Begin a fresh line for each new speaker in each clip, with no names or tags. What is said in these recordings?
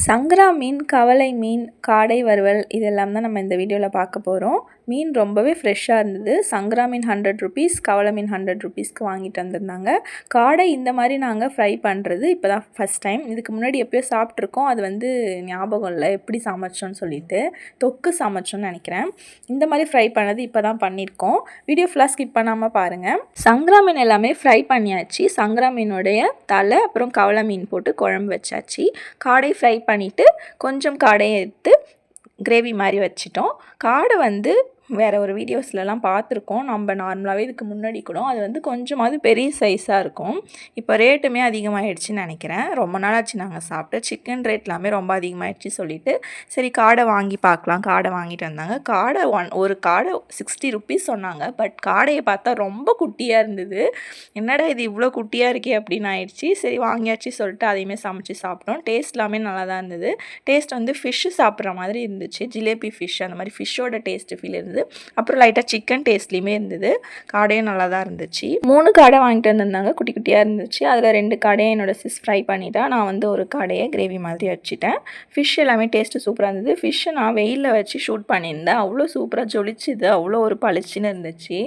சங்கரா மீன், கவலை மீன், காடை வறுவல் இதெல்லாம் தான் நம்ம இந்த வீடியோவில் பார்க்க போகிறோம். மீன் ரொம்பவே ஃப்ரெஷ்ஷாக இருந்தது. சங்கரா மீன் 100 ருபீஸ், கவலை மீன் 100 ருபீஸ்க்கு வாங்கிட்டு வந்திருந்தாங்க. காடை இந்த மாதிரி நாங்கள் ஃப்ரை பண்ணுறது இப்போ தான் ஃபஸ்ட் டைம். இதுக்கு முன்னாடி எப்போயோ சாப்பிட்ருக்கோம். அது ஞாபகம் இல்லை எப்படி சமைச்சோன்னு சொல்லிட்டு. தொக்கு சமைச்சோன்னு நினைக்கிறேன். இந்த மாதிரி ஃப்ரை பண்ணது இப்போ தான் பண்ணியிருக்கோம். வீடியோ ஃபுல்லாக ஸ்கிப் பண்ணாமல் பாருங்கள். சங்கரா மீன் எல்லாமே ஃப்ரை பண்ணியாச்சு. சங்கரா மீனுடைய தலை அப்புறம் கவலை மீன் போட்டு குழம்பு வச்சாச்சு. காடை ஃப்ரை பண்ணிவிட்டு கொஞ்சம் காடையை எடுத்து கிரேவி மாதிரி வச்சிட்டோம். காடை வேறு ஒரு வீடியோஸ்லலாம் பார்த்துருக்கோம். நம்ம நார்மலாகவே இதுக்கு முன்னாடி கூட அது கொஞ்சமாவது பெரிய சைஸாக இருக்கும். இப்போ ரேட்டுமே அதிகமாகிடுச்சின்னு நினைக்கிறேன். ரொம்ப நாளாச்சு நாங்கள் சாப்பிட்டு. சிக்கன் ரேட் எல்லாமே ரொம்ப அதிகமாகிடுச்சு சொல்லிவிட்டு சரி காடை வாங்கி பார்க்கலாம். காடை வாங்கிட்டு வந்தாங்க. காடை ஒரு காடை 60 ருபீஸ் சொன்னாங்க. பட் காடையை பார்த்தா ரொம்ப குட்டியாக இருந்தது. என்னடா இது இவ்வளோ குட்டியாக இருக்கே அப்படின்னு ஆயிடுச்சு. சரி வாங்கியாச்சு சொல்லிட்டு அதையுமே சமைச்சு சாப்பிட்டோம். டேஸ்ட் எல்லாமே நல்லா தான் இருந்தது. டேஸ்ட் ஃபிஷ்ஷு சாப்பிட்ற மாதிரி இருந்துச்சு. ஜிலேபி ஃபிஷ் அந்த மாதிரி ஃபிஷ்ஷோட டேஸ்ட்டு ஃபீல் இருந்தது. அப்புறம் லைட்டாக சிக்கன் டேஸ்ட்லேயுமே இருந்தது. காடையும் நல்லா தான் இருந்துச்சு. 3 காடை வாங்கிட்டு வந்திருந்தாங்க. குட்டி குட்டியாக இருந்துச்சு. அதில் 2 காடையை என்னோட சிஸ் ஃப்ரை பண்ணிட்டா. நான் ஒரு காடையை கிரேவி மாதிரி வச்சுட்டேன். ஃபிஷ் எல்லாமே டேஸ்ட்டு சூப்பராக இருந்தது. ஃபிஷ்ஷை நான் வெயிலில் வச்சு ஷூட் பண்ணியிருந்தேன். அவ்வளோ சூப்பராக ஜொலிச்சுது. அவ்வளோ ஒரு பளிச்சுன்னு இருந்துச்சு.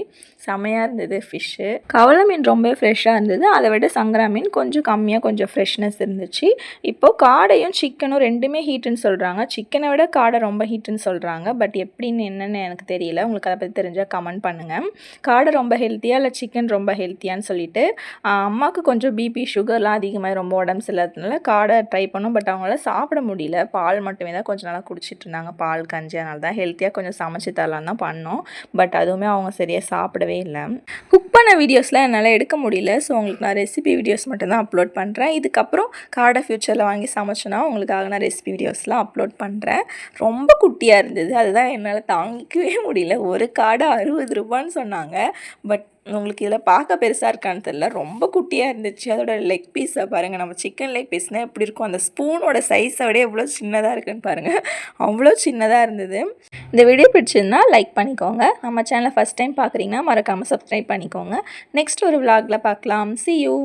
செமையாக இருந்தது ஃபிஷ்ஷு. கவலை மீன் ரொம்ப ஃப்ரெஷ்ஷாக இருந்தது. அதை விட சங்கரா மீன் கொஞ்சம் கம்மியாக கொஞ்சம் ஃப்ரெஷ்னஸ் இருந்துச்சு. இப்போது காடையும் சிக்கனும் ரெண்டுமே ஹீட்டுன்னு சொல்கிறாங்க. சிக்கனை விட காடை ரொம்ப ஹீட்டுன்னு சொல்கிறாங்க. பட் எப்படின்னு என்னென்னு எனக்கு தெரியல. உங்களுக்கு அதை பற்றி தெரிஞ்சால் கமெண்ட் பண்ணுங்கள். காடை ரொம்ப ஹெல்த்தியாக இல்லை சிக்கன் ரொம்ப ஹெல்த்தியான்னு சொல்லிட்டு அம்மாவுக்கு கொஞ்சம் பிபி சுகர்லாம் அதிகமாக ரொம்ப உடம்பு சரியில்லாததுனால காடை ட்ரை பண்ணோம். பட் அவங்களால சாப்பிட முடியல. பால் மட்டுமே தான் கொஞ்சம் நாளாக குடிச்சிட்டு இருந்தாங்க. பால் கஞ்சி. அதனால தான் ஹெல்த்தியாக கொஞ்சம் சமைச்சு தரலாம் தான் பண்ணோம். பட் அதுவுமே அவங்க சரியாக சாப்பிடவே இல்லை. குக் பண்ண வீடியோஸ்லாம் என்னால் எடுக்க முடியல. ஸோ உங்களுக்கு நான் ரெசிபி வீடியோஸ் மட்டும்தான் அப்லோட் பண்ணுறேன். இதுக்கப்புறம் காடை ஃப்யூச்சரில் வாங்கி சமைச்சோன்னா உங்களுக்காக நான் ரெசிபி வீடியோஸ்லாம் அப்லோட் பண்ணுறேன். ரொம்ப குட்டியாக இருந்தது. அதுதான் என்னால் தாங்கிக்கவே முடியல. ஒரு காடை 60 ரூபான்னு சொன்னாங்க. பட் உங்களுக்கு இதில் பார்க்க பெருசாக இருக்கான்னு தெரியல. ரொம்ப குட்டியாக இருந்துச்சு. அதோட லெக் பீஸை பாருங்கள். நம்ம சிக்கன் லெக் பீஸ்னால் எப்படி இருக்கும், அந்த ஸ்பூனோட சைஸை விட எவ்வளோ சின்னதாக இருக்குன்னு பாருங்கள். அவ்வளோ சின்னதாக இருந்தது. இந்த வீடியோ பிடிச்சிருந்தா லைக் பண்ணிக்கோங்க. நம்ம சேனலை ஃபஸ்ட் டைம் பார்க்குறீங்கன்னா மறக்காமல் சப்ஸ்கிரைப் பண்ணிக்கோங்க. நெக்ஸ்ட் ஒரு விலாகில் பார்க்கலாம். See you.